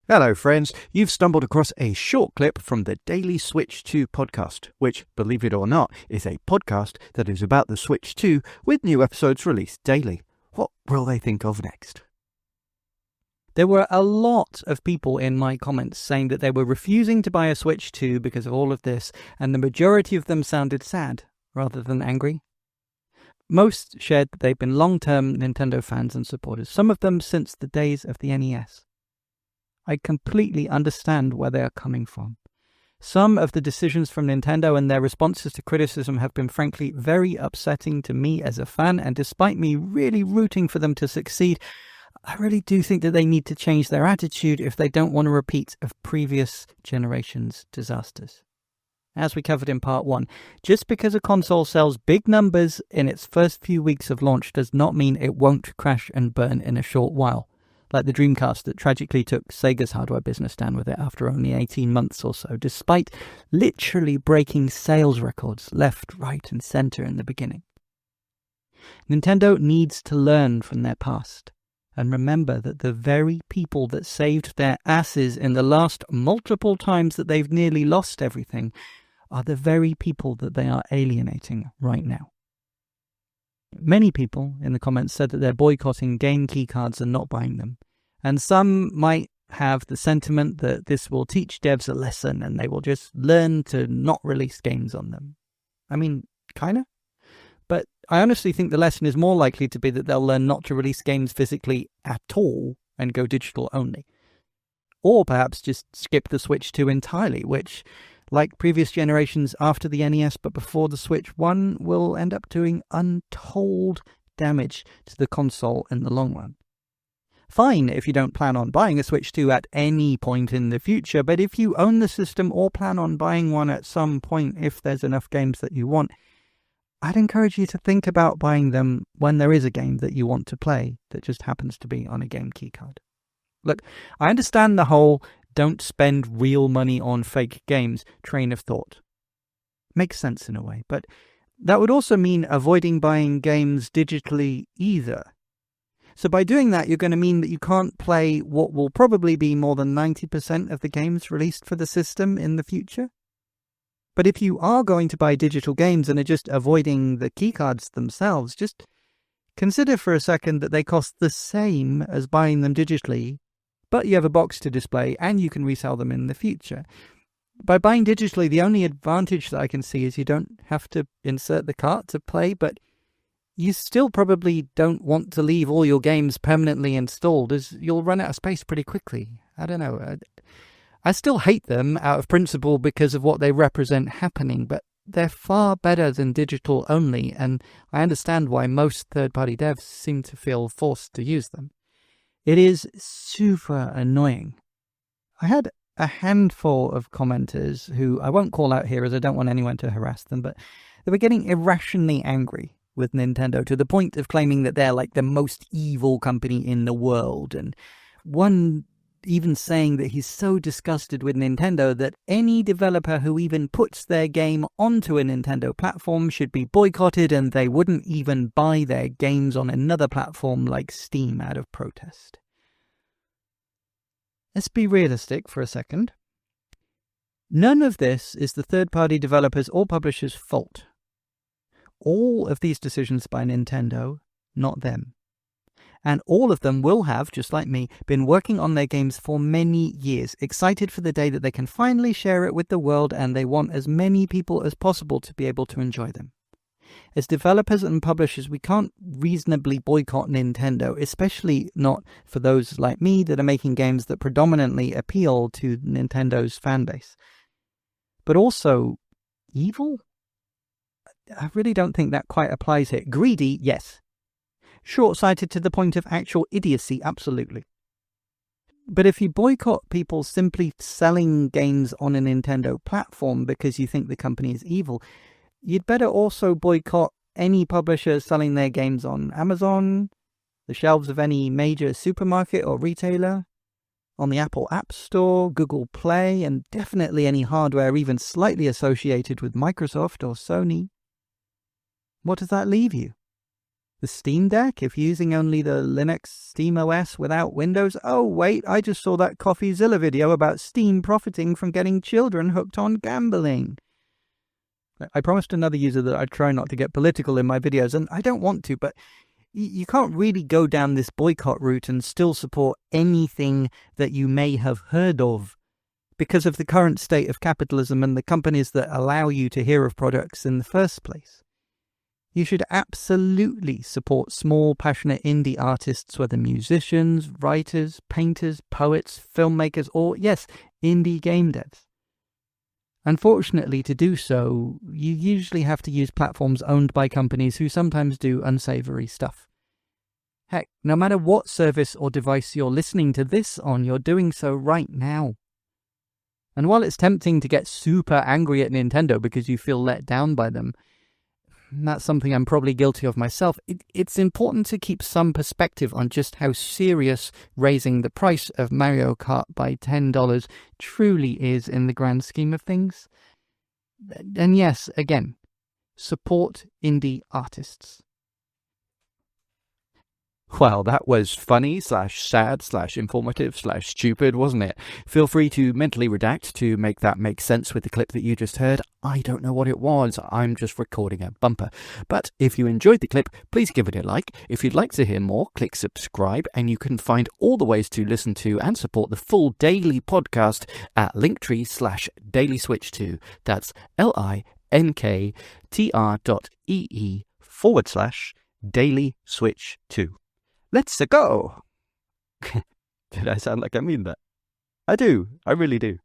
Hello friends, you've stumbled across a short clip from the Daily Switch 2 podcast, which, believe it or not, is a podcast that is about the Switch 2 with new episodes released daily. What will they think of next? There were a lot of people in my comments saying that they were refusing to buy a Switch 2 because of all of this, and the majority of them sounded sad rather than angry. Most shared that they've been long-term Nintendo fans and supporters, some of them since the days of the NES. I completely understand where they are coming from. Some of the decisions from Nintendo and their responses to criticism have been frankly very upsetting to me as a fan, and despite me really rooting for them to succeed, I really do think that they need to change their attitude if they don't want a repeat of previous generations' disasters. As we covered in part 1, just because a console sells big numbers in its first few weeks of launch does not mean it won't crash and burn in a short while. Like the Dreamcast that tragically took Sega's hardware business down with it after only 18 months or so, despite literally breaking sales records left, right, and center in the beginning. Nintendo needs to learn from their past and remember that the very people that saved their asses in the last multiple times that they've nearly lost everything are the very people that they are alienating right now. Many people in the comments said that they're boycotting Game-Key cards and not buying them. And some might have the sentiment that this will teach devs a lesson and they will just learn to not release games on them. I mean, kinda. But I honestly think the lesson is more likely to be that they'll learn not to release games physically at all and go digital only. Or perhaps just skip the Switch 2 entirely, which, like previous generations after the NES but before the Switch 1, will end up doing untold damage to the console in the long run. Fine if you don't plan on buying a Switch 2 at any point in the future, but if you own the system or plan on buying one at some point if there's enough games that you want, I'd encourage you to think about buying them when there is a game that you want to play that just happens to be on a Game-Key card. Look, I understand the whole don't spend real money on fake games train of thought. Makes sense in a way, but that would also mean avoiding buying games digitally either. So by doing that, you're going to mean that you can't play what will probably be more than 90% of the games released for the system in the future. But if you are going to buy digital games and are just avoiding the keycards themselves, just consider for a second that they cost the same as buying them digitally, but you have a box to display and you can resell them in the future. By buying digitally, the only advantage that I can see is you don't have to insert the cart to play, but you still probably don't want to leave all your games permanently installed, as you'll run out of space pretty quickly. I don't know. I still hate them out of principle because of what they represent happening, but they're far better than digital only, and I understand why most third-party devs seem to feel forced to use them. It is super annoying. I had a handful of commenters who I won't call out here as I don't want anyone to harass them, but they were getting irrationally angry with Nintendo to the point of claiming that they're like the most evil company in the world, and one even saying that he's so disgusted with Nintendo that any developer who even puts their game onto a Nintendo platform should be boycotted and they wouldn't even buy their games on another platform like Steam out of protest. Let's be realistic for a second. None of this is the third-party developers or publishers' fault. All of these decisions by Nintendo, not them. And all of them will have, just like me, been working on their games for many years, excited for the day that they can finally share it with the world, and they want as many people as possible to be able to enjoy them. As developers and publishers, we can't reasonably boycott Nintendo, especially not for those like me that are making games that predominantly appeal to Nintendo's fanbase. But also, evil? I really don't think that quite applies here. Greedy, yes. Short-sighted to the point of actual idiocy, absolutely. But if you boycott people simply selling games on a Nintendo platform because you think the company is evil, you'd better also boycott any publisher selling their games on Amazon, the shelves of any major supermarket or retailer, on the Apple App Store, Google Play, and definitely any hardware even slightly associated with Microsoft or Sony. What does that leave you? The Steam Deck, if using only the Linux Steam OS without Windows. Oh, wait, I just saw that CoffeeZilla video about Steam profiting from getting children hooked on gambling. I promised another user that I'd try not to get political in my videos, and I don't want to, but you can't really go down this boycott route and still support anything that you may have heard of because of the current state of capitalism and the companies that allow you to hear of products in the first place. You should absolutely support small, passionate indie artists, whether musicians, writers, painters, poets, filmmakers, or, yes, indie game devs. Unfortunately, to do so, you usually have to use platforms owned by companies who sometimes do unsavory stuff. Heck, no matter what service or device you're listening to this on, you're doing so right now. And while it's tempting to get super angry at Nintendo because you feel let down by them, that's something I'm probably guilty of myself, it's important to keep some perspective on just how serious raising the price of Mario Kart by $10 truly is in the grand scheme of things. And yes, again, support indie artists. Well, that was funny / sad / informative / stupid, wasn't it? Feel free to mentally redact to make that make sense with the clip that you just heard. I don't know what it was. I'm just recording a bumper. But if you enjoyed the clip, please give it a like. If you'd like to hear more, click subscribe, and you can find all the ways to listen to and support the full daily podcast at linktree/dailyswitch2. That's linktr.ee/dailyswitch2. Let's go! Did I sound like I mean that? I do. I really do.